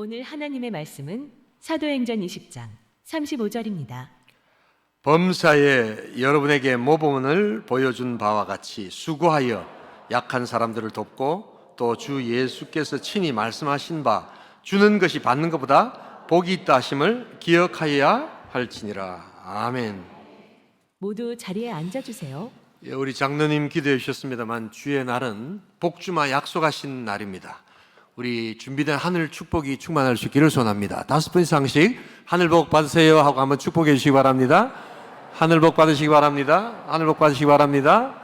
오늘 하나님의 말씀은 사도행전 20장 35절입니다. 범사에 여러분에게 모범을 보여준 바와 같이 수고하여 약한 사람들을 돕고 또 주 예수께서 친히 말씀하신 바 주는 것이 받는 것보다 복이 있다 하심을 기억하여야 할지니라. 아멘. 모두 자리에 앉아주세요. 우리 장로님 기도해 주셨습니다만 주의 날은 복주마 약속하신 날입니다. 우리 준비된 하늘 축복이 충만할 수 있기를 소원합니다. 5분 이상씩 하늘 복 받으세요 하고 한번 축복해 주시기 바랍니다. 하늘 복 받으시기 바랍니다. 하늘 복 받으시기 바랍니다.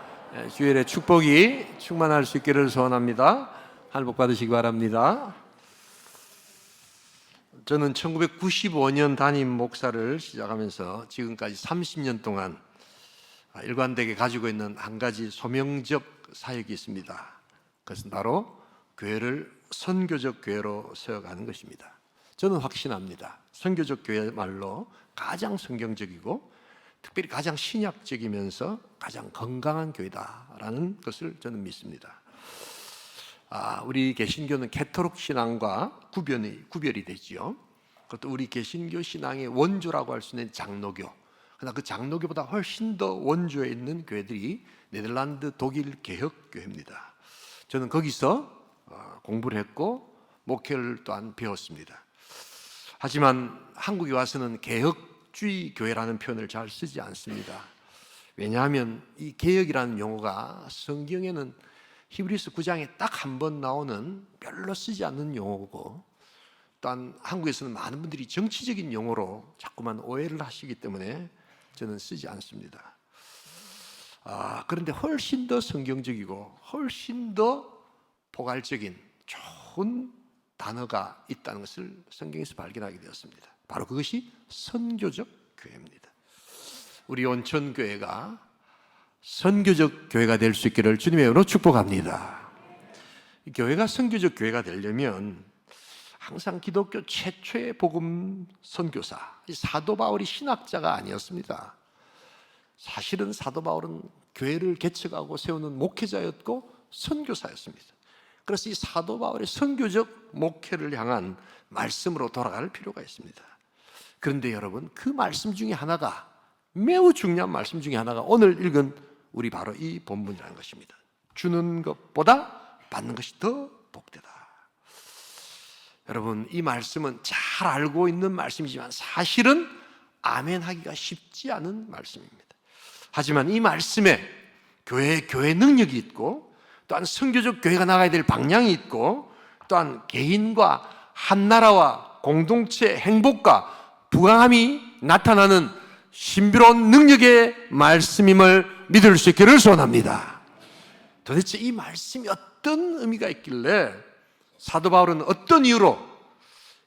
주일에 축복이 충만할 수 있기를 소원합니다. 하늘 복 받으시기 바랍니다. 저는 1995년 담임 목사를 시작하면서 지금까지 30년 동안 일관되게 가지고 있는 한 가지 소명적 사역이 있습니다. 그것은 바로 교회를 선교적 교회로 세워가는 것입니다. 저는 확신합니다. 선교적 교회말로 가장 성경적이고 특별히 가장 신약적이면서 가장 건강한 교회다라는 것을 저는 믿습니다. 우리 개신교는 개토록 신앙과 구별이 되지요. 그것도 우리 개신교 신앙의 원조라고 할 수 있는 장로교. 그러나 그 장로교보다 훨씬 더 원조에 있는 교회들이 네덜란드, 독일 개혁교회입니다. 저는 거기서 공부를 했고 목회를 또한 배웠습니다. 하지만 한국에 와서는 개혁주의 교회라는 표현을 잘 쓰지 않습니다. 왜냐하면 이 개혁이라는 용어가 성경에는 히브리서 9장에 딱 한 번 나오는 별로 쓰지 않는 용어고, 또한 한국에서는 많은 분들이 정치적인 용어로 자꾸만 오해를 하시기 때문에 저는 쓰지 않습니다. 그런데 훨씬 더 성경적이고 훨씬 더 포괄적인 좋은 단어가 있다는 것을 성경에서 발견하게 되었습니다. 바로 그것이 선교적 교회입니다. 우리 온천교회가 선교적 교회가 될 수 있기를 주님의 이름으로 축복합니다. 교회가 선교적 교회가 되려면 항상 기독교 최초의 복음 선교사, 사도 바울이 신학자가 아니었습니다. 사실은 사도 바울은 교회를 개척하고 세우는 목회자였고 선교사였습니다. 그래서 이 사도 바울의 선교적 목회를 향한 말씀으로 돌아갈 필요가 있습니다. 그런데 여러분, 그 말씀 중에 하나가, 매우 중요한 말씀 중에 하나가 오늘 읽은 우리 바로 이 본문이라는 것입니다. 주는 것보다 받는 것이 더 복되다. 여러분, 이 말씀은 잘 알고 있는 말씀이지만 사실은 아멘하기가 쉽지 않은 말씀입니다. 하지만 이 말씀에 교회 능력이 있고, 또한 선교적 교회가 나가야 될 방향이 있고, 또한 개인과 한 나라와 공동체 행복과 부강함이 나타나는 신비로운 능력의 말씀임을 믿을 수 있기를 소원합니다. 도대체 이 말씀이 어떤 의미가 있길래 사도 바울은 어떤 이유로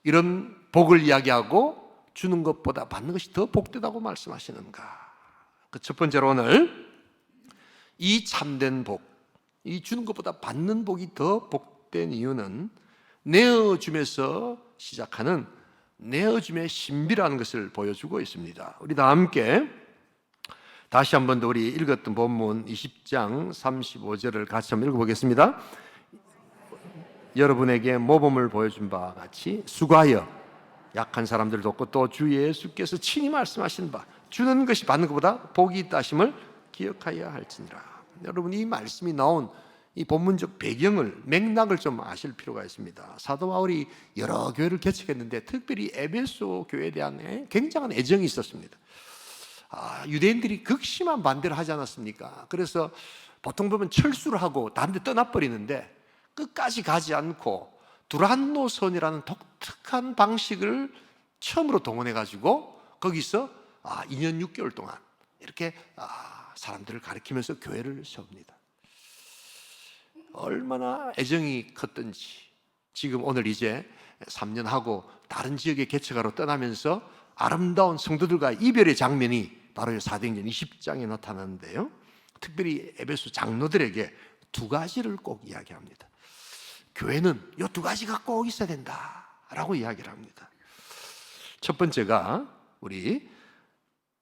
이런 복을 이야기하고 주는 것보다 받는 것이 더 복되다고 말씀하시는가? 그 첫 번째로 오늘 이 참된 복, 이 주는 것보다 받는 복이 더 복된 이유는 내어줌에서 시작하는 내어줌의 신비라는 것을 보여주고 있습니다. 우리 다 함께 다시 한 번 더 우리 읽었던 본문 20장 35절을 같이 한번 읽어보겠습니다. 여러분에게 모범을 보여준 바와 같이 수고하여 약한 사람들을 돕고 또 주 예수께서 친히 말씀하신 바 주는 것이 받는 것보다 복이 있다 하심을 기억하여야 할지니라. 여러분, 이 말씀이 나온 이 본문적 배경을, 맥락을 좀 아실 필요가 있습니다. 사도 바울이 여러 교회를 개척했는데 특별히 에베소 교회에 대한 굉장한 애정이 있었습니다. 유대인들이 극심한 반대를 하지 않았습니까? 그래서 보통 보면 철수를 하고 다른 데 떠나버리는데 끝까지 가지 않고 두란노선이라는 독특한 방식을 처음으로 동원해가지고 거기서 2년 6개월 동안 이렇게 사람들을 가르치면서 교회를 세웁니다. 얼마나 애정이 컸던지 지금 오늘 이제 3년 하고 다른 지역에 개척하러 떠나면서 아름다운 성도들과 이별의 장면이 바로 사도행전 20장에 나타나는데요, 특별히 에베소 장로들에게 두 가지를 꼭 이야기합니다. 교회는 이 두 가지가 꼭 있어야 된다라고 이야기를 합니다. 첫 번째가 우리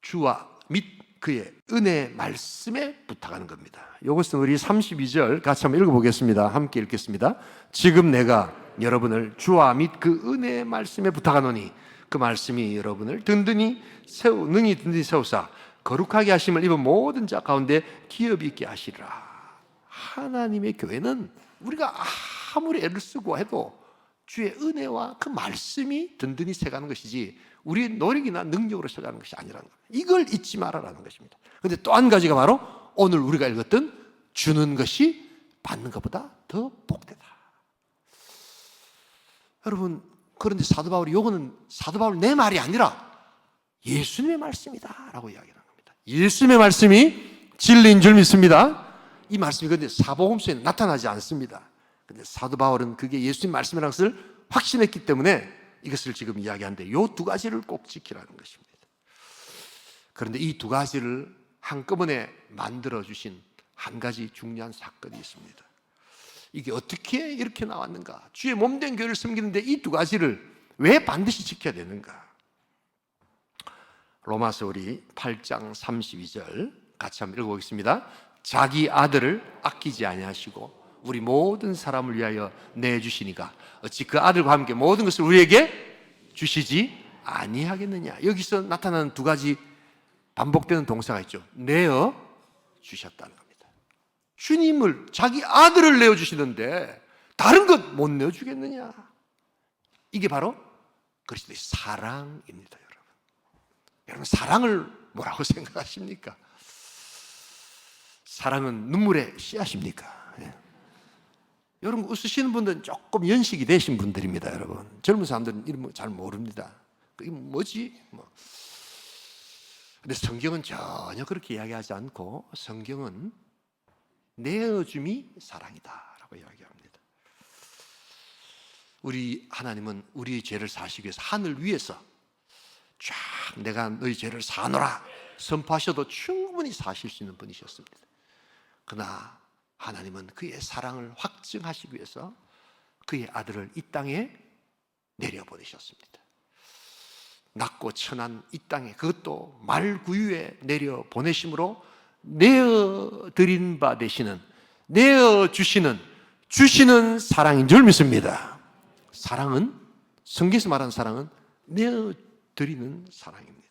주와 및 그의 은혜 말씀에 부탁하는 겁니다. 이것은 우리 32절 같이 한번 읽어보겠습니다. 함께 읽겠습니다. 지금 내가 여러분을 주와 및 그 은혜의 말씀에 부탁하노니 그 말씀이 여러분을 능히 든든히 세우사 거룩하게 하심을 입은 모든 자 가운데 기업이 있게 하시리라. 하나님의 교회는 우리가 아무리 애를 쓰고 해도 주의 은혜와 그 말씀이 든든히 세가는 것이지 우리 노력이나 능력으로 세가는 것이 아니라는 겁니다. 이걸 잊지 말아라는 것입니다. 그런데 또 한 가지가 바로 오늘 우리가 읽었던 주는 것이 받는 것보다 더 복되다. 여러분, 그런데 사도 바울이 요거는 사도 바울 내 말이 아니라 예수님의 말씀이다 라고 이야기하는 겁니다. 예수님의 말씀이 진리인 줄 믿습니다. 이 말씀이 그런데 사복음서에는 나타나지 않습니다. 근데 사도 바울은 그게 예수님 말씀이라는 것을 확신했기 때문에 이것을 지금 이야기하는데 요 두 가지를 꼭 지키라는 것입니다. 그런데 이 두 가지를 한꺼번에 만들어주신 한 가지 중요한 사건이 있습니다. 이게 어떻게 이렇게 나왔는가? 주의 몸된 교회를 섬기는데 이 두 가지를 왜 반드시 지켜야 되는가? 로마서 우리 8장 32절 같이 한번 읽어보겠습니다. 자기 아들을 아끼지 아니하시고 우리 모든 사람을 위하여 내주시니까 어찌 그 아들과 함께 모든 것을 우리에게 주시지 아니하겠느냐. 여기서 나타나는 두 가지 반복되는 동사가 있죠. 내어 주셨다는 겁니다. 주님을, 자기 아들을 내어주시는데 다른 것 못 내어주겠느냐. 이게 바로 그리스도의 사랑입니다. 여러분, 사랑을 뭐라고 생각하십니까? 사랑은 눈물의 씨앗입니까? 예. 여러분, 웃으시는 분들은 조금 연식이 되신 분들입니다. 여러분, 젊은 사람들은 이런 거 잘 모릅니다. 이게 뭐지? 근데 성경은 전혀 그렇게 이야기하지 않고 성경은 내어줌이 사랑이다 라고 이야기합니다. 우리 하나님은 우리의 죄를 사시기 위해서 하늘 위에서 쫙 내가 너희 죄를 사노라 선포하셔도 충분히 사실 수 있는 분이셨습니다. 그러나 하나님은 그의 사랑을 확증하시기 위해서 그의 아들을 이 땅에 내려보내셨습니다. 낮고 천한 이 땅에, 그것도 말구유에 내려보내심으로 내어드린 바 되시는, 내어주시는, 주시는 사랑인 줄 믿습니다. 사랑은, 성경에서 말하는 사랑은 내어드리는 사랑입니다.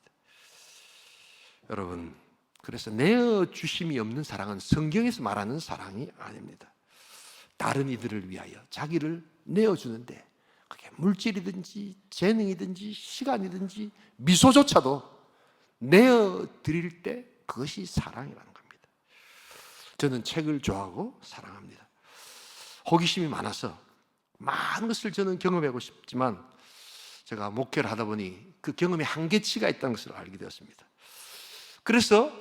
여러분, 그래서 내어주심이 없는 사랑은 성경에서 말하는 사랑이 아닙니다. 다른 이들을 위하여 자기를 내어주는데 그게 물질이든지 재능이든지 시간이든지 미소조차도 내어드릴 때 그것이 사랑이라는 겁니다. 저는 책을 좋아하고 사랑합니다. 호기심이 많아서 많은 것을 저는 경험하고 싶지만 제가 목회를 하다 보니 그 경험에 한계치가 있다는 것을 알게 되었습니다. 그래서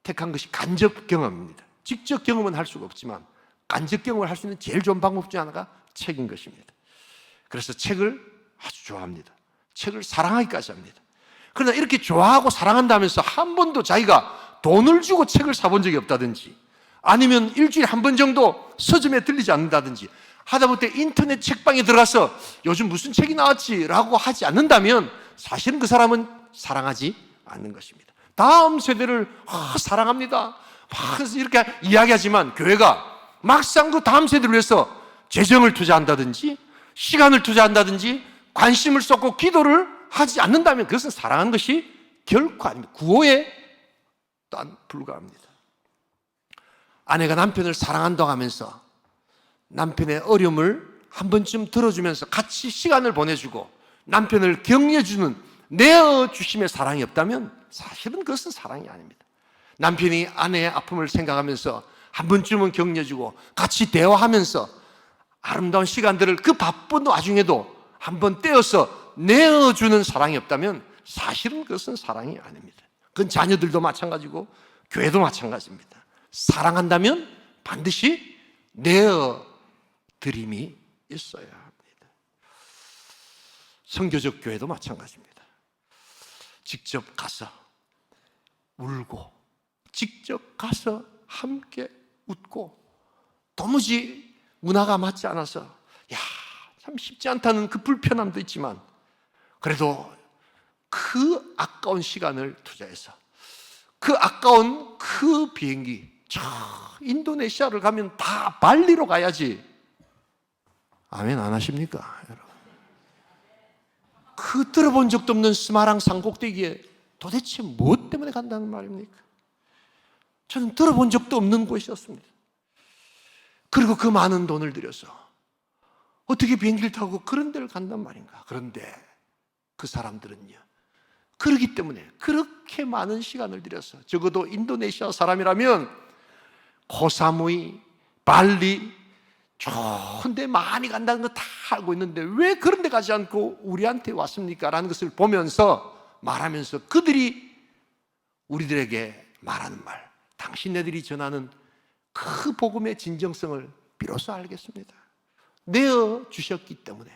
택한 것이 간접 경험입니다. 직접 경험은 할 수가 없지만 간접 경험을 할 수 있는 제일 좋은 방법 중 하나가 책인 것입니다. 그래서 책을 아주 좋아합니다. 책을 사랑하기까지 합니다. 그러나 이렇게 좋아하고 사랑한다면서 한 번도 자기가 돈을 주고 책을 사본 적이 없다든지 아니면 일주일에 한 번 정도 서점에 들리지 않는다든지 하다못해 인터넷 책방에 들어가서 요즘 무슨 책이 나왔지 라고 하지 않는다면 사실은 그 사람은 사랑하지 않는 것입니다. 다음 세대를 사랑합니다 막 이렇게 이야기하지만 교회가 막상 그 다음 세대를 위해서 재정을 투자한다든지 시간을 투자한다든지 관심을 쏟고 기도를 하지 않는다면 그것은 사랑하는 것이 결코 아닙니다. 구호에 또한 불과합니다. 아내가 남편을 사랑한다고 하면서 남편의 어려움을 한 번쯤 들어주면서 같이 시간을 보내주고 남편을 격려해주는 내어주심의 사랑이 없다면 사실은 그것은 사랑이 아닙니다. 남편이 아내의 아픔을 생각하면서 한 번쯤은 격려해주고 같이 대화하면서 아름다운 시간들을 그 바쁜 와중에도 한 번 떼어서 내어주는 사랑이 없다면 사실은 그것은 사랑이 아닙니다. 그건 자녀들도 마찬가지고 교회도 마찬가지입니다. 사랑한다면 반드시 내어드림이 있어야 합니다. 선교적 교회도 마찬가지입니다. 직접 가서 울고 직접 가서 함께 웃고 도무지 문화가 맞지 않아서 참 쉽지 않다는 그 불편함도 있지만 그래도 그 아까운 시간을 투자해서 그 아까운 그 비행기, 저 인도네시아를 가면 다 발리로 가야지. 아멘 안 하십니까, 여러분? 그 들어본 적도 없는 스마랑 산꼭대기에 도대체 무엇 때문에 간다는 말입니까? 저는 들어본 적도 없는 곳이었습니다. 그리고 그 많은 돈을 들여서 어떻게 비행기를 타고 그런 데를 간단 말인가? 그런데 그 사람들은요, 그러기 때문에 그렇게 많은 시간을 들여서, 적어도 인도네시아 사람이라면 코사무이, 발리 좋은 데 많이 간다는 거 다 알고 있는데 왜 그런 데 가지 않고 우리한테 왔습니까? 라는 것을 보면서 말하면서 그들이 우리들에게 말하는 말, 당신네들이 전하는 그 복음의 진정성을 비로소 알겠습니다. 내어 주셨기 때문에,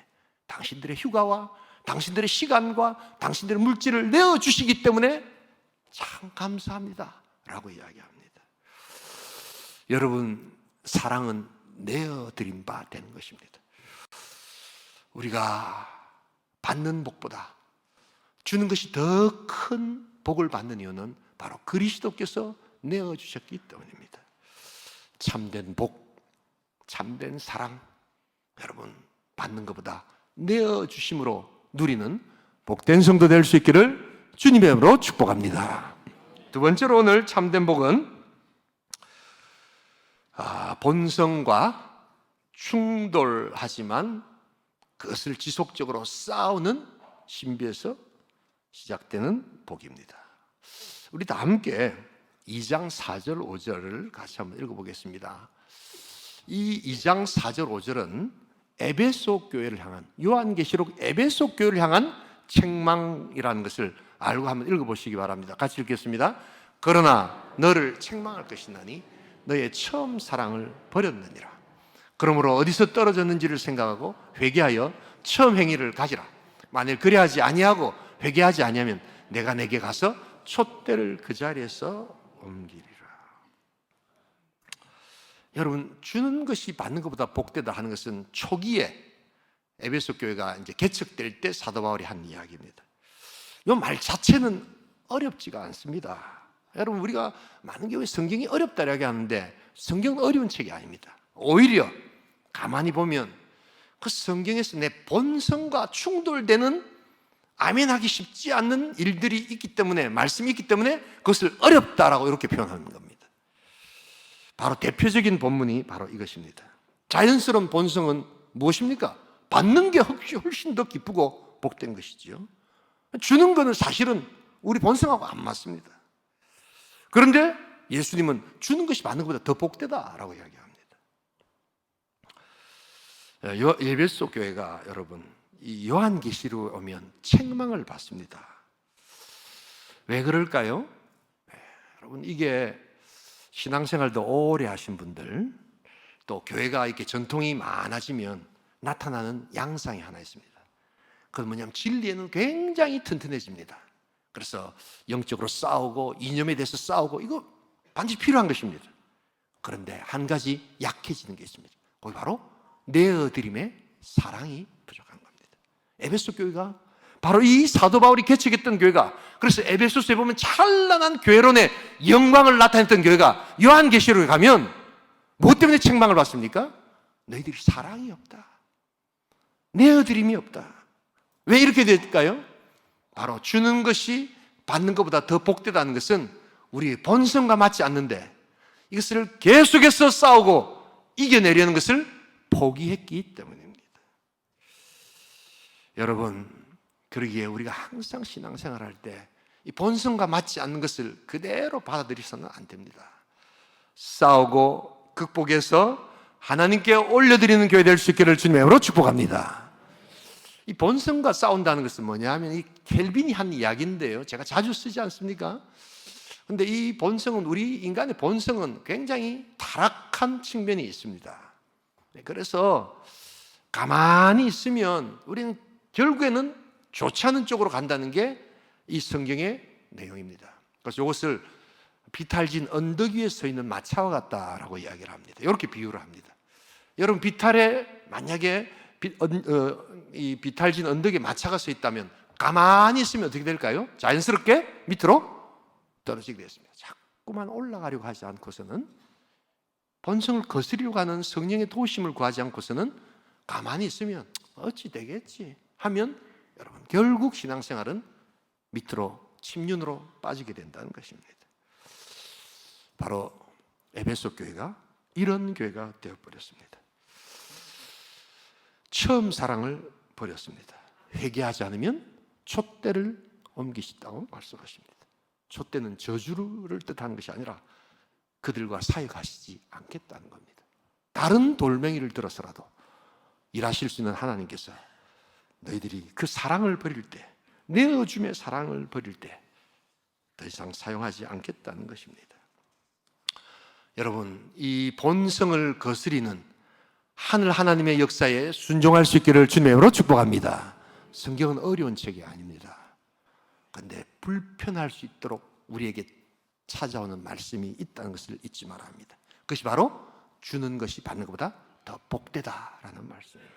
당신들의 휴가와 당신들의 시간과 당신들의 물질을 내어 주시기 때문에 참 감사합니다 라고 이야기합니다. 여러분, 사랑은 내어드린 바 되는 것입니다. 우리가 받는 복보다 주는 것이 더 큰 복을 받는 이유는 바로 그리스도께서 내어주셨기 때문입니다. 참된 복, 참된 사랑, 여러분 받는 것보다 내어주심으로 누리는 복된 성도 될 수 있기를 주님의 이름으로 축복합니다. 두 번째로 오늘 참된 복은 본성과 충돌하지만 그것을 지속적으로 싸우는 신비에서 시작되는 복입니다. 우리 다 함께 2장 4절 5절을 같이 한번 읽어보겠습니다. 이 2장 4절 5절은 에베소 교회를 향한, 요한계시록 에베소 교회를 향한 책망이라는 것을 알고 한번 읽어보시기 바랍니다. 같이 읽겠습니다. 그러나 너를 책망할 것이나니 너의 처음 사랑을 버렸느니라. 그러므로 어디서 떨어졌는지를 생각하고 회개하여 처음 행위를 가지라. 만일 그리하지 아니하고 회개하지 아니하면 내가 내게 가서 촛대를 그 자리에서 옮기리라. 여러분, 주는 것이 받는 것보다 복되다 하는 것은 초기에 에베소 교회가 이제 개척될 때 사도 바울이 한 이야기입니다. 이 말 자체는 어렵지가 않습니다. 여러분, 우리가 많은 경우에 성경이 어렵다 이야기하는데 성경은 어려운 책이 아닙니다. 오히려 가만히 보면 그 성경에서 내 본성과 충돌되는, 아멘하기 쉽지 않는 일들이 있기 때문에, 말씀이 있기 때문에 그것을 어렵다라고 이렇게 표현하는 겁니다. 바로 대표적인 본문이 바로 이것입니다. 자연스러운 본성은 무엇입니까? 받는 게 훨씬 더 기쁘고 복된 것이지요. 주는 것은 사실은 우리 본성하고 안 맞습니다. 그런데 예수님은 주는 것이 받는 것보다 더 복되다라고 이야기합니다. 에베소 교회가 여러분, 이 요한계시로 오면 책망을 받습니다. 왜 그럴까요? 여러분, 이게 신앙생활도 오래 하신 분들, 또 교회가 이렇게 전통이 많아지면 나타나는 양상이 하나 있습니다. 그건 뭐냐면 진리에는 굉장히 튼튼해집니다. 그래서 영적으로 싸우고 이념에 대해서 싸우고, 이거 반드시 필요한 것입니다. 그런데 한 가지 약해지는 게 있습니다. 거기 바로 내어드림의 사랑이 부족한 겁니다. 에베소 교회가 바로 이 사도 바울이 개척했던 교회가, 그래서 에베소서에 보면 찬란한 교회론의 영광을 나타냈던 교회가 요한계시록에 가면 무엇 때문에 책망을 받습니까? 너희들이 사랑이 없다, 내어드림이 없다. 왜 이렇게 될까요? 바로 주는 것이 받는 것보다 더 복되다는 것은 우리의 본성과 맞지 않는데 이것을 계속해서 싸우고 이겨내려는 것을 포기했기 때문입니다. 여러분, 그러기에 우리가 항상 신앙생활할 때 이 본성과 맞지 않는 것을 그대로 받아들여서는 안 됩니다. 싸우고 극복해서 하나님께 올려드리는 교회 될 수 있기를 주님의 이름으로 축복합니다. 이 본성과 싸운다는 것은 뭐냐 하면, 이 켈빈이 한 이야기인데요, 제가 자주 쓰지 않습니까? 그런데 이 본성은, 우리 인간의 본성은 굉장히 타락한 측면이 있습니다. 그래서 가만히 있으면 우리는 결국에는 좋지 않은 쪽으로 간다는 게 이 성경의 내용입니다. 그래서 이것을 비탈진 언덕 위에 서 있는 마차와 같다라고 이야기를 합니다. 이렇게 비유를 합니다. 여러분, 비탈에 만약에 이 비탈진 언덕에 마차가 서 있다면 가만히 있으면 어떻게 될까요? 자연스럽게 밑으로 떨어지게 됐습니다. 자꾸만 올라가려고 하지 않고서는, 본성을 거스리려고 하는 성령의 도우심을 구하지 않고서는 가만히 있으면 어찌 되겠지 하면 여러분 결국 신앙생활은 밑으로 침륜으로 빠지게 된다는 것입니다. 바로 에베소 교회가 이런 교회가 되어버렸습니다. 처음 사랑을 버렸습니다. 회개하지 않으면 촛대를 옮기시다고 말씀하십니다. 촛대는 저주를 뜻하는 것이 아니라 그들과 사역하시지 않겠다는 겁니다. 다른 돌멩이를 들어서라도 일하실 수 있는 하나님께서 너희들이 그 사랑을 버릴 때, 내어줌의 사랑을 버릴 때 더 이상 사용하지 않겠다는 것입니다. 여러분, 이 본성을 거스리는 하늘 하나님의 역사에 순종할 수 있기를 주님의 이름으로 축복합니다. 성경은 어려운 책이 아닙니다. 그런데 불편할 수 있도록 우리에게 찾아오는 말씀이 있다는 것을 잊지 말아야 합니다. 그것이 바로 주는 것이 받는 것보다 더 복되다라는 말씀입니다.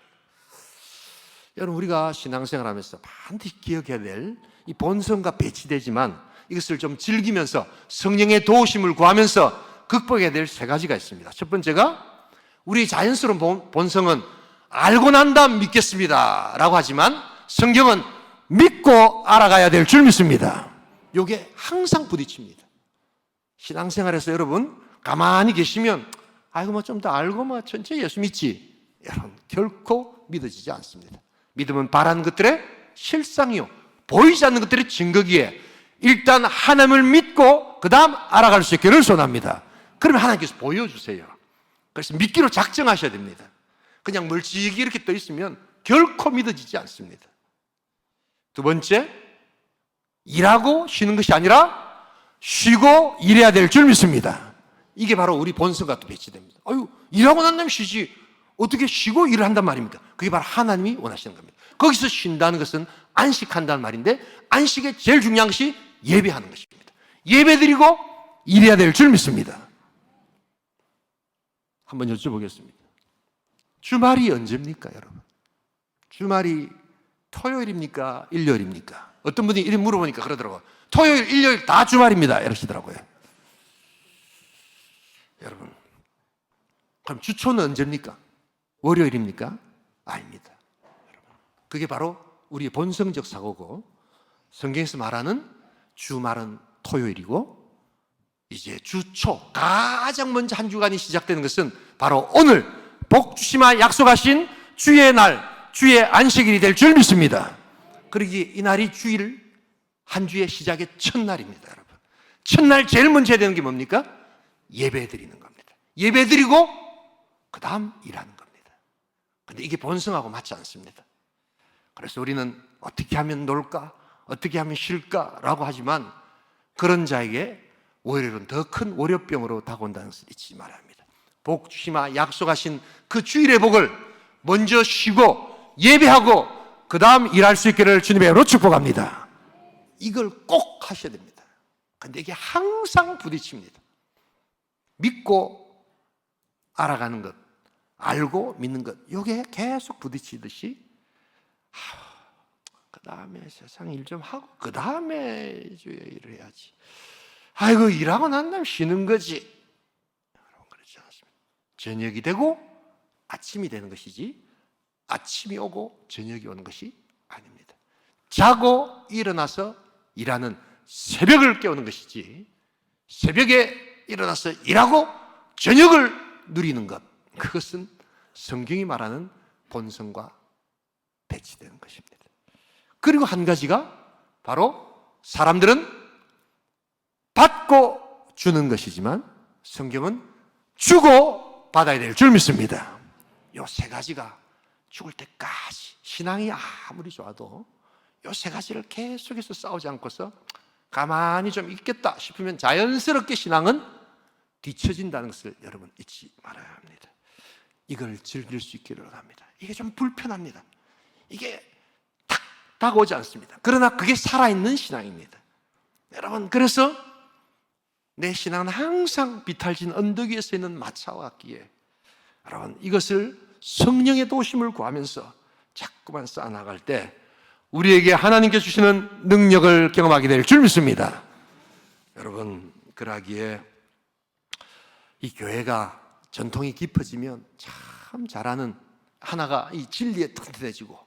여러분, 우리가 신앙생활하면서 반드시 기억해야 될 이 본성과 배치되지만 이것을 좀 즐기면서 성령의 도우심을 구하면서 극복해야 될 세 가지가 있습니다. 첫 번째가 우리 자연스러운 본성은 알고 난 다음 믿겠습니다 라고 하지만 성경은 믿고 알아가야 될 줄 믿습니다. 이게 항상 부딪힙니다. 신앙생활에서 여러분 가만히 계시면 아이고 뭐 좀 더 알고 뭐 천천히 예수 믿지, 여러분 결코 믿어지지 않습니다. 믿음은 바라는 것들의 실상이요 보이지 않는 것들의 증거기에 일단 하나님을 믿고 그 다음 알아갈 수 있기를 소원합니다. 그러면 하나님께서 보여주세요. 그래서 믿기로 작정하셔야 됩니다. 그냥 멀찍이 이렇게 떠 있으면 결코 믿어지지 않습니다. 두 번째, 일하고 쉬는 것이 아니라 쉬고 일해야 될 줄 믿습니다. 이게 바로 우리 본성과 또 배치됩니다. 아유, 일하고 난 다음에 쉬지 어떻게 쉬고 일을 한단 말입니다. 그게 바로 하나님이 원하시는 겁니다. 거기서 쉰다는 것은 안식한다는 말인데 안식의 제일 중요한 것이 예배하는 것입니다. 예배드리고 일해야 될 줄 믿습니다. 한번 여쭤보겠습니다. 주말이 언제입니까, 여러분? 주말이 토요일입니까? 일요일입니까? 어떤 분이 이렇게 물어보니까 그러더라고요. 토요일, 일요일 다 주말입니다. 이러시더라고요. 여러분, 그럼 주초는 언제입니까? 월요일입니까? 아닙니다. 여러분, 그게 바로 우리의 본성적 사고고 성경에서 말하는 주말은 토요일이고 이제 주초, 가장 먼저 한 주간이 시작되는 것은 바로 오늘 복 주시마 약속하신 주의 날, 주의 안식일이 될 줄 믿습니다. 그러기에 이 날이 주일, 한 주의 시작의 첫날입니다. 여러분, 첫날 제일 먼저 해야 되는 게 뭡니까? 예배 드리는 겁니다. 예배 드리고 그 다음 일하는 겁니다. 그런데 이게 본성하고 맞지 않습니다. 그래서 우리는 어떻게 하면 놀까? 어떻게 하면 쉴까? 라고 하지만 그런 자에게 오히려 더 큰 월요병으로 다가온다는 것을 잊지 말아야 합니다. 복 주시마 약속하신 그 주일의 복을 먼저 쉬고 예배하고 그 다음 일할 수 있기를 주님의 이름으로 축복합니다. 이걸 꼭 하셔야 됩니다. 그런데 이게 항상 부딪힙니다. 믿고 알아가는 것, 알고 믿는 것, 이게 계속 부딪히듯이 그 다음에 세상 일 좀 하고 그 다음에 주의 일을 해야지. 아이고 일하고 난 다음에 쉬는 거지. 여러분 그렇지 않습니다. 저녁이 되고 아침이 되는 것이지 아침이 오고 저녁이 오는 것이 아닙니다. 자고 일어나서 일하는 새벽을 깨우는 것이지 새벽에 일어나서 일하고 저녁을 누리는 것, 그것은 성경이 말하는 본성과 배치되는 것입니다. 그리고 한 가지가 바로 사람들은 받고 주는 것이지만 성경은 주고 받아야 될 줄 믿습니다. 이 세 가지가 죽을 때까지 신앙이 아무리 좋아도 이 세 가지를 계속해서 싸우지 않고서 가만히 좀 있겠다 싶으면 자연스럽게 신앙은 뒤처진다는 것을 여러분 잊지 말아야 합니다. 이걸 즐길 수 있기를 합니다. 이게 좀 불편합니다. 이게 탁 다가오지 않습니다. 그러나 그게 살아있는 신앙입니다. 여러분, 그래서 내 신앙은 항상 비탈진 언덕 위에 서 있는 마차와 같기에 여러분 이것을 성령의 도우심을 구하면서 자꾸만 쌓아나갈 때 우리에게 하나님께 주시는 능력을 경험하게 될 줄 믿습니다. 여러분, 그러기에 이 교회가 전통이 깊어지면 참 잘하는 하나가 이 진리에 튼튼해지고,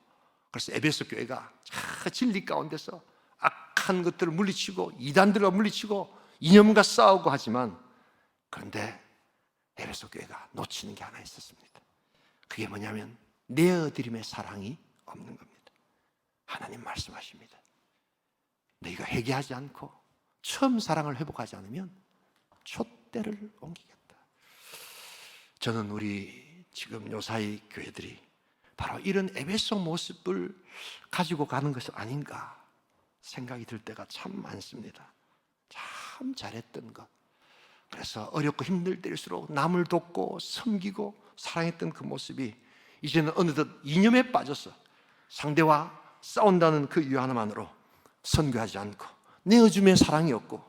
그래서 에베소 교회가 참 진리 가운데서 악한 것들을 물리치고 이단들을 물리치고 이념과 싸우고 하지만, 그런데 에베소 교회가 놓치는 게 하나 있었습니다. 그게 뭐냐면 내어드림의 사랑이 없는 겁니다. 하나님 말씀하십니다. 너희가 회개하지 않고 처음 사랑을 회복하지 않으면 촛대를 옮기겠다. 저는 우리 지금 요사이 교회들이 바로 이런 에베소 모습을 가지고 가는 것이 아닌가 생각이 들 때가 참 많습니다. 참 잘했던 것, 그래서 어렵고 힘들 때일수록 남을 돕고 섬기고 사랑했던 그 모습이 이제는 어느덧 이념에 빠져서 상대와 싸운다는 그 이유 하나만으로 선교하지 않고 내어줌의 사랑이 없고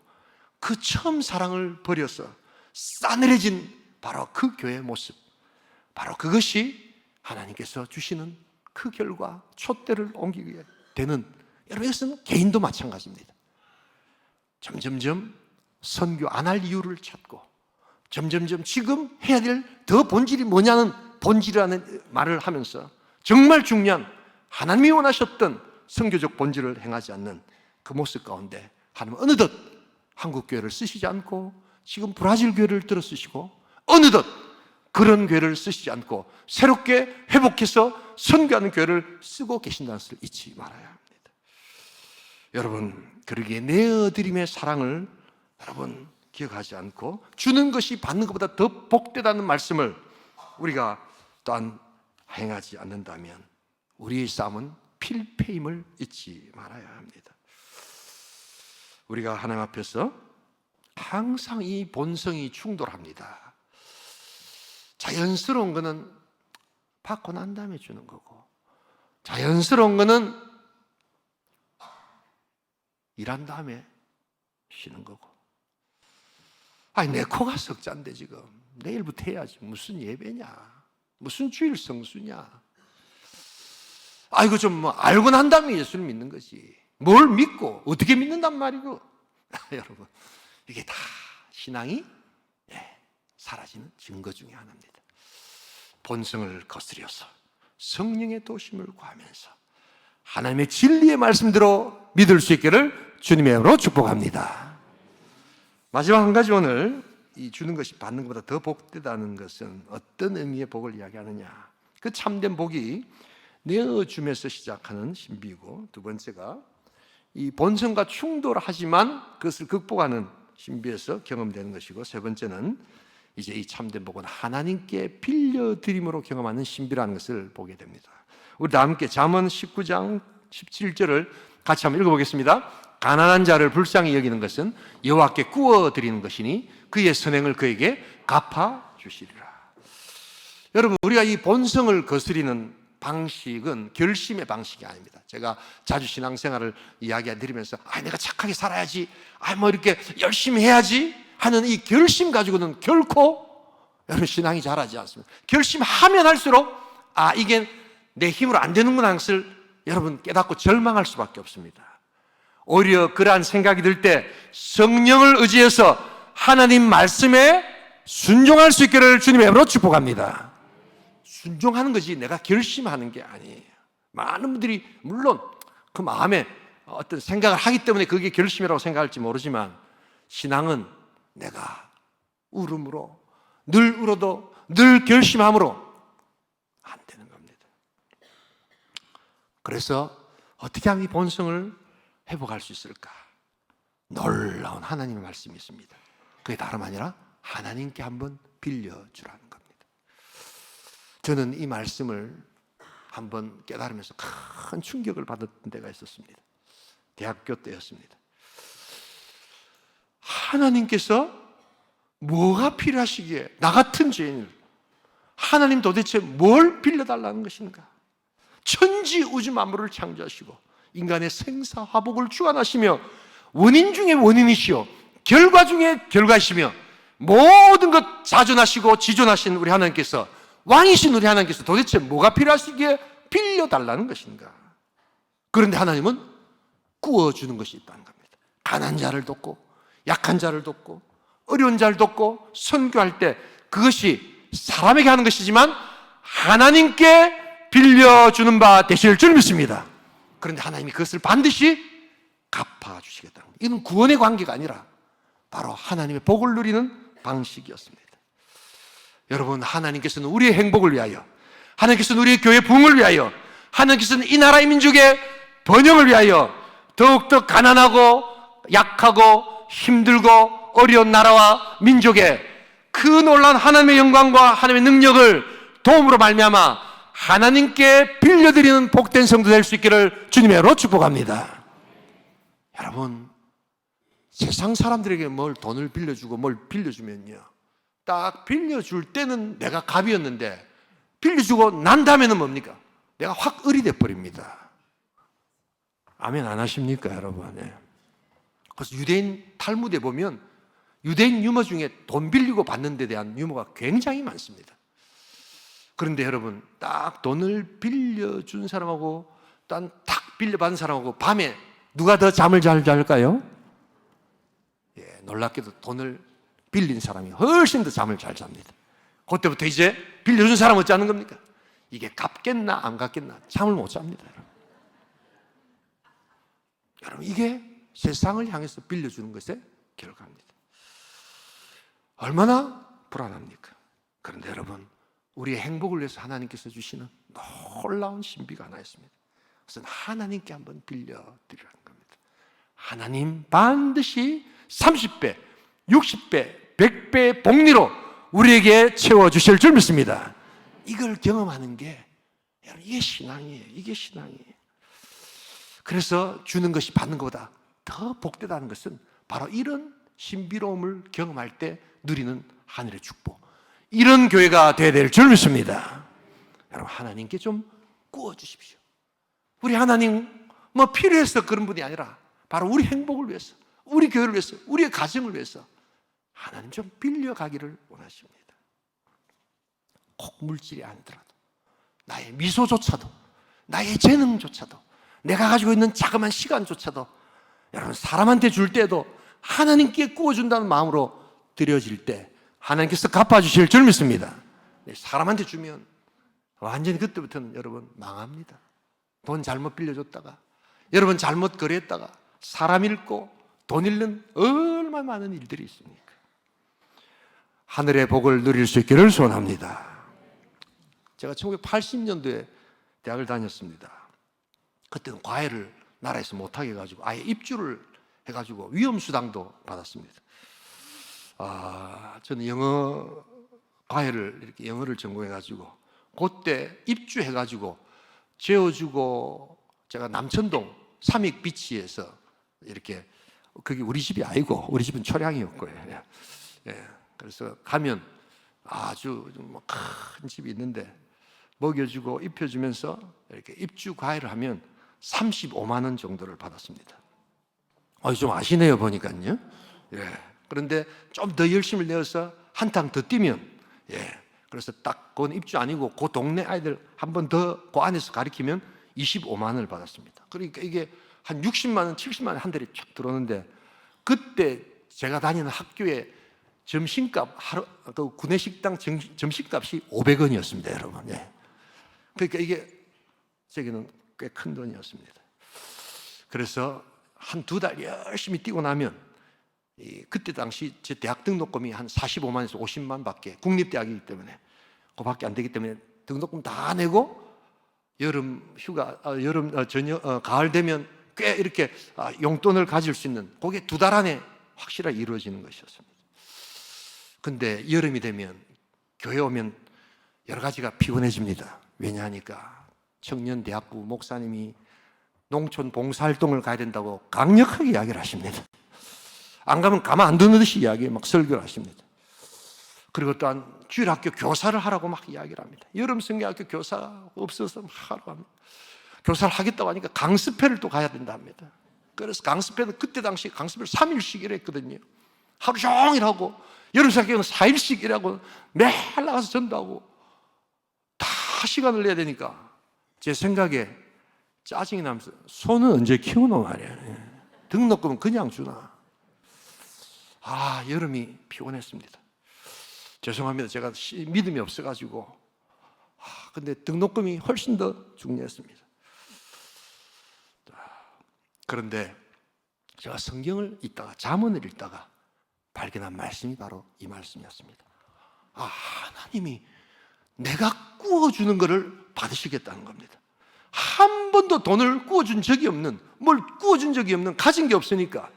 그 처음 사랑을 버려서 싸늘해진 바로 그 교회의 모습, 바로 그것이 하나님께서 주시는 그 결과 촛대를 옮기게 되는, 여러분 이것은 개인도 마찬가지입니다. 점점점 선교 안 할 이유를 찾고 점점점 지금 해야 될 더 본질이 뭐냐는 본질이라는 말을 하면서 정말 중요한 하나님이 원하셨던 선교적 본질을 행하지 않는 그 모습 가운데 하나님은 어느덧 한국 교회를 쓰시지 않고 지금 브라질 교회를 들어 쓰시고 어느덧 그런 교회를 쓰시지 않고 새롭게 회복해서 선교하는 교회를 쓰고 계신다는 것을 잊지 말아야 합니다. 여러분, 그러기에 내어드림의 사랑을 여러분 기억하지 않고 주는 것이 받는 것보다 더 복되다는 말씀을 우리가 또한 행하지 않는다면 우리의 싸움은 필패임을 잊지 말아야 합니다. 우리가 하나님 앞에서 항상 이 본성이 충돌합니다. 자연스러운 거는 받고 난 다음에 주는 거고, 자연스러운 거는 일한 다음에 쉬는 거고. 아니, 내 코가 석잔데 지금 내일부터 해야지 무슨 예배냐, 무슨 주일 성수냐. 아이고 좀 뭐 알고 난 다음에 예수를 믿는 거지, 뭘 믿고 어떻게 믿는단 말이고. 여러분, 이게 다 신앙이 사라지는 증거 중에 하나입니다. 본성을 거스려서 성령의 도심을 구하면서 하나님의 진리의 말씀대로 믿을 수 있기를 주님의 이름으로 축복합니다. 마지막 한 가지, 오늘 이 주는 것이 받는 것보다 더 복되다는 것은 어떤 의미의 복을 이야기하느냐. 그 참된 복이 내어줌에서 시작하는 신비이고, 두 번째가 이 본성과 충돌하지만 그것을 극복하는 신비에서 경험되는 것이고, 세 번째는 이제 이 참된 복은 하나님께 빌려드림으로 경험하는 신비라는 것을 보게 됩니다. 우리 다 함께 잠언 19장 17절을 같이 한번 읽어보겠습니다. 가난한 자를 불쌍히 여기는 것은 여호와께 구워드리는 것이니 그의 선행을 그에게 갚아주시리라. 여러분, 우리가 이 본성을 거스리는 방식은 결심의 방식이 아닙니다. 제가 자주 신앙생활을 이야기해드리면서 내가 착하게 살아야지, 뭐 이렇게 열심히 해야지 하는 이 결심 가지고는 결코 여러분 신앙이 자라지 않습니다. 결심하면 할수록 이게 내 힘으로 안 되는구나 하는 것을 여러분 깨닫고 절망할 수밖에 없습니다. 오히려 그러한 생각이 들 때 성령을 의지해서 하나님 말씀에 순종할 수 있기를 주님의 이름으로 축복합니다. 순종하는 것이 내가 결심하는 게 아니에요. 많은 분들이 물론 그 마음에 어떤 생각을 하기 때문에 그게 결심이라고 생각할지 모르지만, 신앙은 내가 울음으로, 늘 울어도 늘 결심함으로 안 되는 겁니다. 그래서 어떻게 하면 이 본성을 회복할 수 있을까? 놀라운 하나님의 말씀이 있습니다. 그게 다름 아니라 하나님께 한번 빌려주라는 겁니다. 저는 이 말씀을 한번 깨달으면서 큰 충격을 받았던 때가 있었습니다. 대학교 때였습니다. 하나님께서 뭐가 필요하시기에 나 같은 죄인을 하나님 도대체 뭘 빌려달라는 것인가? 천지 우주 만물을 창조하시고 인간의 생사화복을 주관하시며 원인 중에 원인이시오 결과 중에 결과이시며 모든 것 자존하시고 지존하신 우리 하나님께서, 왕이신 우리 하나님께서 도대체 뭐가 필요하시기에 빌려달라는 것인가? 그런데 하나님은 구워주는 것이 있다는 겁니다. 가난한 자를 돕고 약한 자를 돕고 어려운 자를 돕고 선교할 때 그것이 사람에게 하는 것이지만 하나님께 빌려주는 바 되실 줄 믿습니다. 그런데 하나님이 그것을 반드시 갚아주시겠다는 겁니다. 이건 구원의 관계가 아니라 바로 하나님의 복을 누리는 방식이었습니다. 여러분, 하나님께서는 우리의 행복을 위하여, 하나님께서는 우리의 교회 부흥을 위하여, 하나님께서는 이 나라의 민족의 번영을 위하여 더욱더 가난하고 약하고 힘들고 어려운 나라와 민족의 그 놀라운 하나님의 영광과 하나님의 능력을 도움으로 말미암아 하나님께 빌려드리는 복된 성도 될 수 있기를 주님의 이름으로 축복합니다. 여러분, 세상 사람들에게 뭘 돈을 빌려주고 뭘 빌려주면요, 딱 빌려줄 때는 내가 갑이었는데 빌려주고 난 다음에는 뭡니까? 내가 확 을이 돼버립니다. 아멘 안 하십니까, 여러분? 네. 그래서 유대인 탈무드에 보면 유대인 유머 중에 돈 빌리고 받는 데 대한 유머가 굉장히 많습니다. 그런데 여러분, 딱 돈을 빌려준 사람하고 딱 빌려받은 사람하고 밤에 누가 더 잠을 잘 잘까요? 예, 놀랍게도 돈을 빌린 사람이 훨씬 더 잠을 잘 잡니다. 그때부터 이제 빌려준 사람 어찌 하는 겁니까? 이게 갚겠나 안 갚겠나 잠을 못 잡니다. 여러분, 이게 세상을 향해서 빌려주는 것의 결과입니다. 얼마나 불안합니까? 그런데 여러분, 우리의 행복을 위해서 하나님께서 주시는 놀라운 신비가 하나 있습니다. 그것은 하나님께 한번 빌려드리라는 겁니다. 하나님 반드시 30배, 60배, 100배의 복리로 우리에게 채워주실 줄 믿습니다. 이걸 경험하는 게 이게 신앙이에요. 이게 신앙이에요. 그래서 주는 것이 받는 것보다 더 복되다는 것은 바로 이런 신비로움을 경험할 때 누리는 하늘의 축복, 이런 교회가 되어야 될 줄 믿습니다. 여러분, 하나님께 좀 구워주십시오. 우리 하나님 뭐 필요해서 그런 분이 아니라 바로 우리 행복을 위해서, 우리 교회를 위해서, 우리의 가정을 위해서 하나님 좀 빌려가기를 원하십니다. 꼭 물질이 아니더라도 나의 미소조차도, 나의 재능조차도, 내가 가지고 있는 자그마한 시간조차도 여러분, 사람한테 줄 때도 하나님께 구워준다는 마음으로 드려질 때 하나님께서 갚아주실 줄 믿습니다. 사람한테 주면 완전히 그때부터는 여러분 망합니다. 돈 잘못 빌려줬다가, 여러분 잘못 거래했다가 사람 잃고 돈 잃는 얼마나 많은 일들이 있습니까? 하늘의 복을 누릴 수 있기를 소원합니다. 제가 1980년도에 대학을 다녔습니다. 그때는 과외를 나라에서 못하게 해가지고 아예 입주를 해가지고 위험수당도 받았습니다. 저는 영어 과외를 이렇게 영어를 전공해가지고 그때 입주해가지고 재워주고, 제가 남천동 삼익비치에서 이렇게, 그게 우리 집이 아니고 우리 집은 초량이었고요. 예, 그래서 가면 아주 큰 집이 있는데 먹여주고 입혀주면서 이렇게 입주 과외를 하면 35만 원 정도를 받았습니다. 좀 아시네요, 보니까요. 예. 그런데 좀 더 열심을 내어서 한탕 더 뛰면, 예. 그래서 딱 그건 입주 아니고 그 동네 아이들 한 번 더 그 안에서 가르치면 25만 원을 받았습니다. 그러니까 이게 한 60만 원, 70만 원 한 달에 쫙 들어오는데, 그때 제가 다니는 학교에 점심값, 그 구내식당 점심값이 500원이었습니다, 여러분. 예. 그러니까 이게 저기는 꽤 큰 돈이었습니다. 그래서 한 2달 열심히 뛰고 나면, 그때 당시 제 대학 등록금이 한 45만에서 50만 밖에, 국립대학이기 때문에 그밖에 안 되기 때문에 등록금 다 내고 여름 휴가, 가을 되면 꽤 이렇게 용돈을 가질 수 있는, 그게 2달 안에 확실하게 이루어지는 것이었습니다. 근데 여름이 되면 교회 오면 여러 가지가 피곤해집니다. 왜냐하니까 청년대학부 목사님이 농촌 봉사활동을 가야 된다고 강력하게 이야기를 하십니다. 안 가면 가만 안 두는 듯이 막 설교를 하십니다. 그리고 또한 주일학교 교사를 하라고 막 이야기를 합니다. 여름 성경학교 교사 없어서 막 하라고 합니다. 교사를 하겠다고 하니까 강습회를 또 가야 된다 합니다. 그래서 강습회는 그때 당시 강습회를 3일씩 일했거든요. 하루 종일 하고, 여름 성경은 4일씩 일하고, 매일 나가서 전도하고 다 시간을 내야 되니까 제 생각에 짜증이 나면서 손은 언제 키우노 말이야. 등록금은 그냥 주나. 여름이 피곤했습니다. 죄송합니다. 제가 믿음이 없어가지고. 근데 등록금이 훨씬 더 중요했습니다. 그런데 제가 성경을 읽다가, 잠언을 읽다가 발견한 말씀이 바로 이 말씀이었습니다. 하나님이 내가 구워주는 것을 받으시겠다는 겁니다. 한 번도 돈을 구워준 적이 없는, 뭘 구워준 적이 없는, 가진 게 없으니까.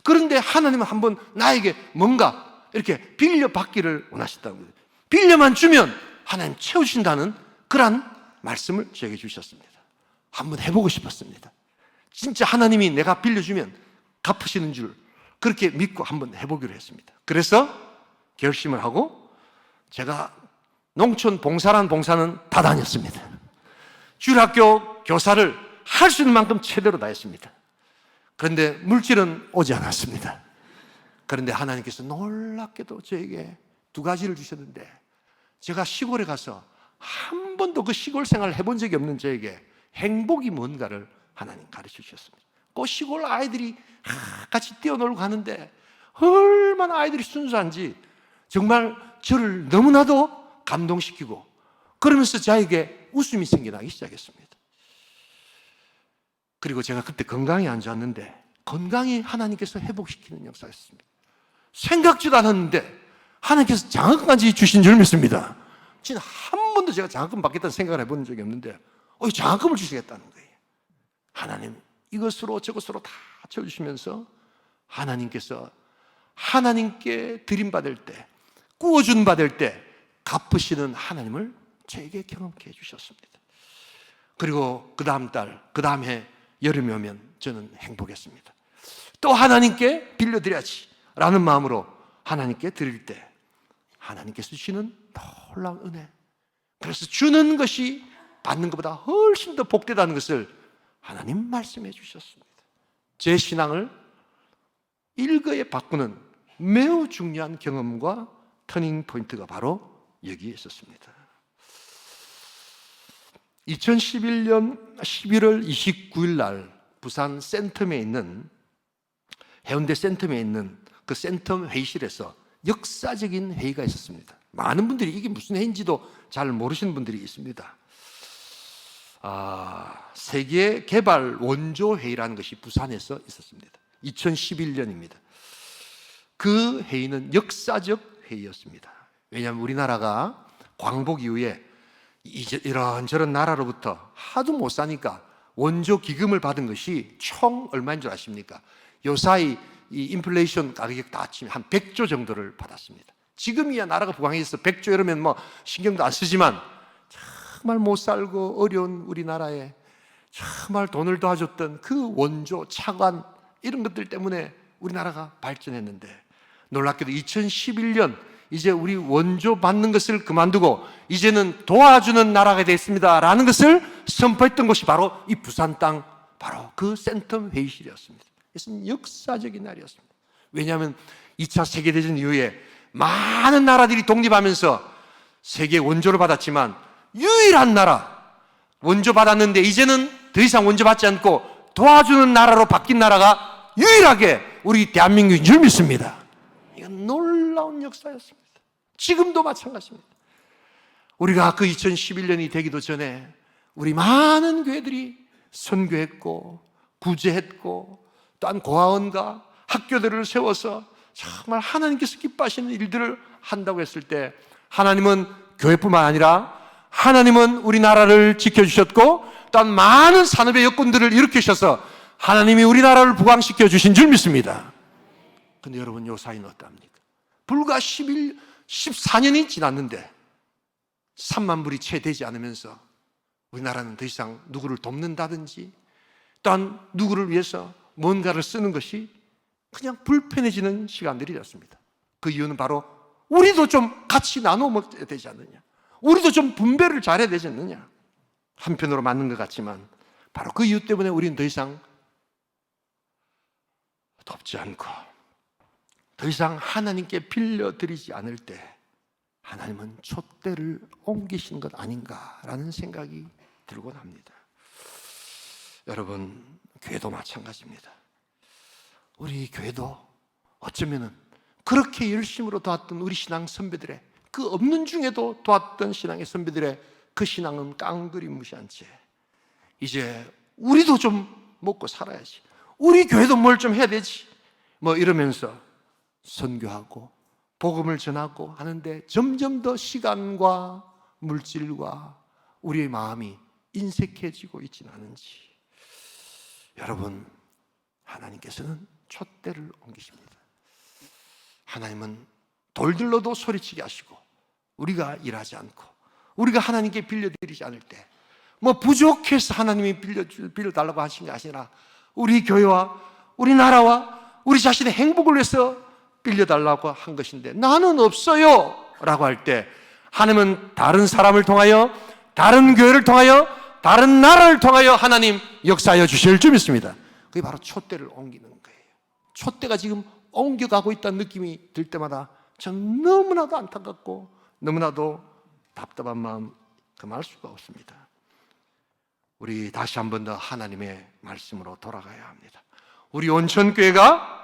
그런데 하나님은 한번 나에게 뭔가 이렇게 빌려받기를 원하셨다는 거예요. 빌려만 주면 하나님 채우신다는 그런 말씀을 저에게 주셨습니다. 한번 해보고 싶었습니다. 진짜 하나님이 내가 빌려주면 갚으시는 줄 그렇게 믿고 한번 해보기로 했습니다. 그래서 결심을 하고 제가 농촌 봉사라는 봉사는 다 다녔습니다. 주일학교 교사를 할 수 있는 만큼 최대로 다 했습니다. 그런데 물질은 오지 않았습니다. 그런데 하나님께서 놀랍게도 저에게 두 가지를 주셨는데, 제가 시골에 가서 한 번도 그 시골 생활을 해본 적이 없는 저에게 행복이 뭔가를 하나님 가르쳐 주셨습니다. 그 시골 아이들이 같이 뛰어놀고 가는데 얼마나 아이들이 순수한지 정말 저를 너무나도 감동시키고, 그러면서 저에게 웃음이 생겨나기 시작했습니다. 그리고 제가 그때 건강이 안 좋았는데 건강히 하나님께서 회복시키는 역사였습니다. 생각지도 않았는데 하나님께서 장학금까지 주신 줄 믿습니다. 진짜 한 번도 제가 장학금 받겠다는 생각을 해본 적이 없는데 장학금을 주시겠다는 거예요. 하나님 이것으로 저것으로 다 채워주시면서 하나님께서 하나님께 드림받을 때, 구워준 받을 때 갚으시는 하나님을 저에게 경험케 해주셨습니다. 그리고 그 다음 달, 그 다음 해 여름이 오면 저는 행복했습니다. 또 하나님께 빌려드려야지 라는 마음으로 하나님께 드릴 때 하나님께서 주시는 놀라운 은혜, 그래서 주는 것이 받는 것보다 훨씬 더 복되다는 것을 하나님 말씀해 주셨습니다. 제 신앙을 일거에 바꾸는 매우 중요한 경험과 터닝 포인트가 바로 여기에 있었습니다. 2011년 11월 29일 날 부산 센텀에 있는, 해운대 센텀에 있는 그 센텀 회의실에서 역사적인 회의가 있었습니다. 많은 분들이 이게 무슨 회의인지도 잘 모르시는 분들이 있습니다. 세계 개발 원조 회의라는 것이 부산에서 있었습니다. 2011년입니다. 그 회의는 역사적 회의였습니다. 왜냐하면 우리나라가 광복 이후에 이런저런 나라로부터 하도 못 사니까 원조 기금을 받은 것이 총 얼마인 줄 아십니까? 요사이 이 인플레이션 가격 다 합치면 한 100조 정도를 받았습니다. 지금이야 나라가 부강해서 100조 이러면 뭐 신경도 안 쓰지만 정말 못 살고 어려운 우리나라에 정말 돈을 도와줬던 그 원조, 차관 이런 것들 때문에 우리나라가 발전했는데, 놀랍게도 2011년 이제 우리 원조 받는 것을 그만두고 이제는 도와주는 나라가 됐습니다 라는 것을 선포했던 곳이 바로 이 부산 땅, 바로 그 센텀 회의실이었습니다. 그래서 역사적인 날이었습니다. 왜냐하면 2차 세계대전 이후에 많은 나라들이 독립하면서 세계 원조를 받았지만 유일한 나라, 원조 받았는데 이제는 더 이상 원조 받지 않고 도와주는 나라로 바뀐 나라가 유일하게 우리 대한민국인 줄 믿습니다. 이건 놀라운 역사였습니다. 지금도 마찬가지입니다. 우리가 그 2011년이 되기도 전에 우리 많은 교회들이 선교했고 구제했고 또한 고아원과 학교들을 세워서 정말 하나님께서 기뻐하시는 일들을 한다고 했을 때, 하나님은 교회뿐만 아니라 하나님은 우리나라를 지켜주셨고 또한 많은 산업의 여건들을 일으키셔서 하나님이 우리나라를 부강시켜 주신 줄 믿습니다. 그런데 여러분, 요 사이는 어떠합니까? 불과 14년이 지났는데 3만 불이 채 되지 않으면서 우리나라는 더 이상 누구를 돕는다든지 또한 누구를 위해서 뭔가를 쓰는 것이 그냥 불편해지는 시간들이 됐습니다. 그 이유는 바로 우리도 좀 같이 나눠 먹어야 되지 않느냐, 우리도 좀 분배를 잘해야 되지 않느냐, 한편으로 맞는 것 같지만 바로 그 이유 때문에 우리는 더 이상 돕지 않고 더 이상 하나님께 빌려드리지 않을 때 하나님은 촛대를 옮기신 것 아닌가라는 생각이 들곤 합니다. 여러분, 교회도 마찬가지입니다. 우리 교회도 어쩌면 그렇게 열심으로 도왔던 우리 신앙 선배들의, 그 없는 중에도 도왔던 신앙의 선배들의 그 신앙은 깡그리 무시한 채 이제 우리도 좀 먹고 살아야지, 우리 교회도 뭘 좀 해야 되지, 뭐 이러면서 선교하고 복음을 전하고 하는데 점점 더 시간과 물질과 우리의 마음이 인색해지고 있지는 않은지, 여러분, 하나님께서는 촛대를 옮기십니다. 하나님은 돌들로도 소리치게 하시고, 우리가 일하지 않고 우리가 하나님께 빌려드리지 않을 때, 뭐 부족해서 하나님이 빌려달라고 하신 게 아니라 우리 교회와 우리 나라와 우리 자신의 행복을 위해서 빌려달라고 한 것인데, 나는 없어요 라고 할 때 하나님은 다른 사람을 통하여, 다른 교회를 통하여, 다른 나라를 통하여 하나님 역사하여 주실 줄 믿습니다. 그게 바로 촛대를 옮기는 거예요. 촛대가 지금 옮겨가고 있다는 느낌이 들 때마다 전 너무나도 안타깝고 너무나도 답답한 마음 금할 수가 없습니다. 우리 다시 한 번 더 하나님의 말씀으로 돌아가야 합니다. 우리 온천교회가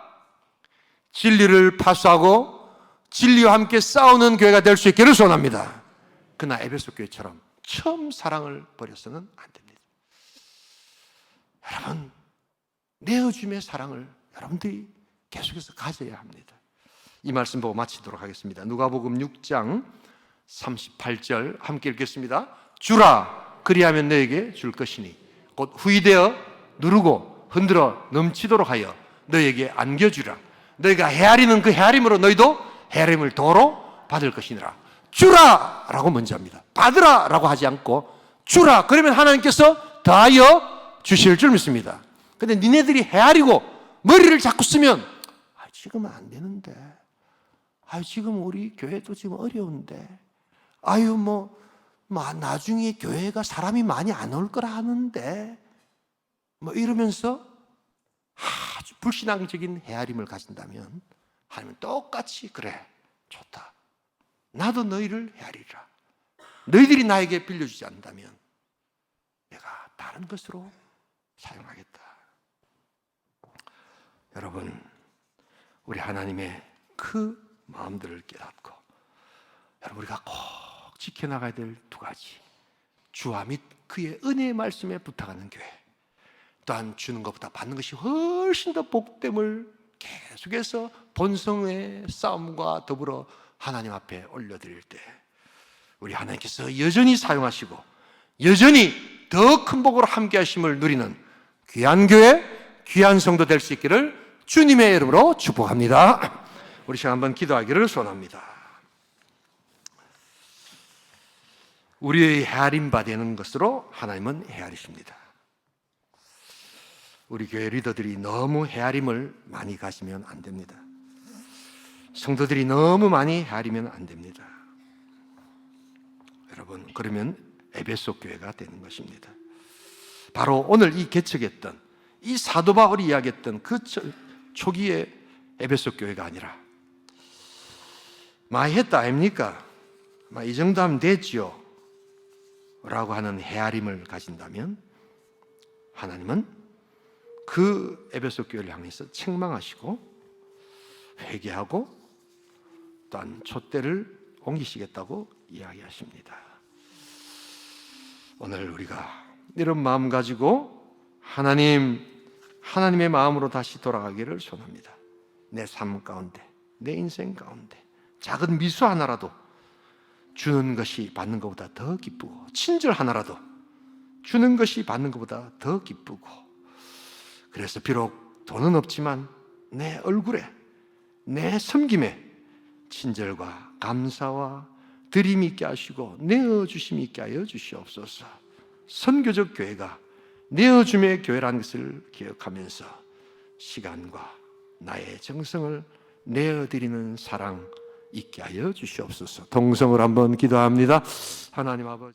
진리를 파수하고 진리와 함께 싸우는 교회가 될 수 있기를 소원합니다. 그러나 에베소 교회처럼 처음 사랑을 버려서는 안 됩니다. 여러분, 내어줌의 사랑을 여러분들이 계속해서 가져야 합니다. 이 말씀 보고 마치도록 하겠습니다. 누가복음 6장 38절 함께 읽겠습니다. 주라, 그리하면 너에게 줄 것이니 곧 후이되어 누르고 흔들어 넘치도록 하여 너에게 안겨주라. 너희가 헤아리는 그 헤아림으로 너희도 헤아림을 도로 받을 것이니라. 주라 라고 먼저 합니다. 받으라 라고 하지 않고 주라, 그러면 하나님께서 더하여 주실 줄 믿습니다. 근데 니네들이 헤아리고 머리를 자꾸 쓰면 지금은 안 되는데, 지금 우리 교회도 지금 어려운데, 나중에 교회가 사람이 많이 안 올 거라 하는데, 뭐 이러면서 아주 불신앙적인 헤아림을 가진다면 하나님은 똑같이 그래, 좋다, 나도 너희를 헤아리라. 너희들이 나에게 빌려주지 않는다면 내가 다른 것으로 사용하겠다. 여러분, 우리 하나님의 그 마음들을 깨닫고, 여러분, 우리가 꼭 지켜나가야 될 두 가지, 주와 및 그의 은혜의 말씀에 부탁하는 교회, 또한 주는 것보다 받는 것이 훨씬 더 복됨을 계속해서 본성의 싸움과 더불어 하나님 앞에 올려드릴 때 우리 하나님께서 여전히 사용하시고 여전히 더 큰 복으로 함께 하심을 누리는 귀한 교회, 귀한 성도 될 수 있기를 주님의 이름으로 축복합니다. 우리 시간 한번 기도하기를 소원합니다. 우리의 헤아림바 되는 것으로 하나님은 헤아리십니다. 우리 교회 리더들이 너무 헤아림을 많이 가지면 안 됩니다. 성도들이 너무 많이 헤아리면 안 됩니다. 여러분, 그러면 에베소 교회가 되는 것입니다. 바로 오늘 이 개척했던, 이 사도 바울이 이야기했던 그 초기의 에베소 교회가 아니라 많이 했다 아닙니까? 이 정도 하면 됐죠 라고 하는 헤아림을 가진다면 하나님은 그 에베소 교회를 향해서 책망하시고 회개하고 또한 촛대를 옮기시겠다고 이야기하십니다. 오늘 우리가 이런 마음 가지고 하나님의 마음으로 다시 돌아가기를 소원합니다. 내 삶 가운데, 내 인생 가운데 작은 미수 하나라도 주는 것이 받는 것보다 더 기쁘고, 친절 하나라도 주는 것이 받는 것보다 더 기쁘고, 그래서 비록 돈은 없지만 내 얼굴에, 내 섬김에 친절과 감사와 드림이 있게 하시고 내어주심이 있게 하여 주시옵소서. 선교적 교회가 내어줌의 교회라는 것을 기억하면서 시간과 나의 정성을 내어드리는 사랑 있게 하여 주시옵소서. 동성을 한번 기도합니다. 하나님 아버지,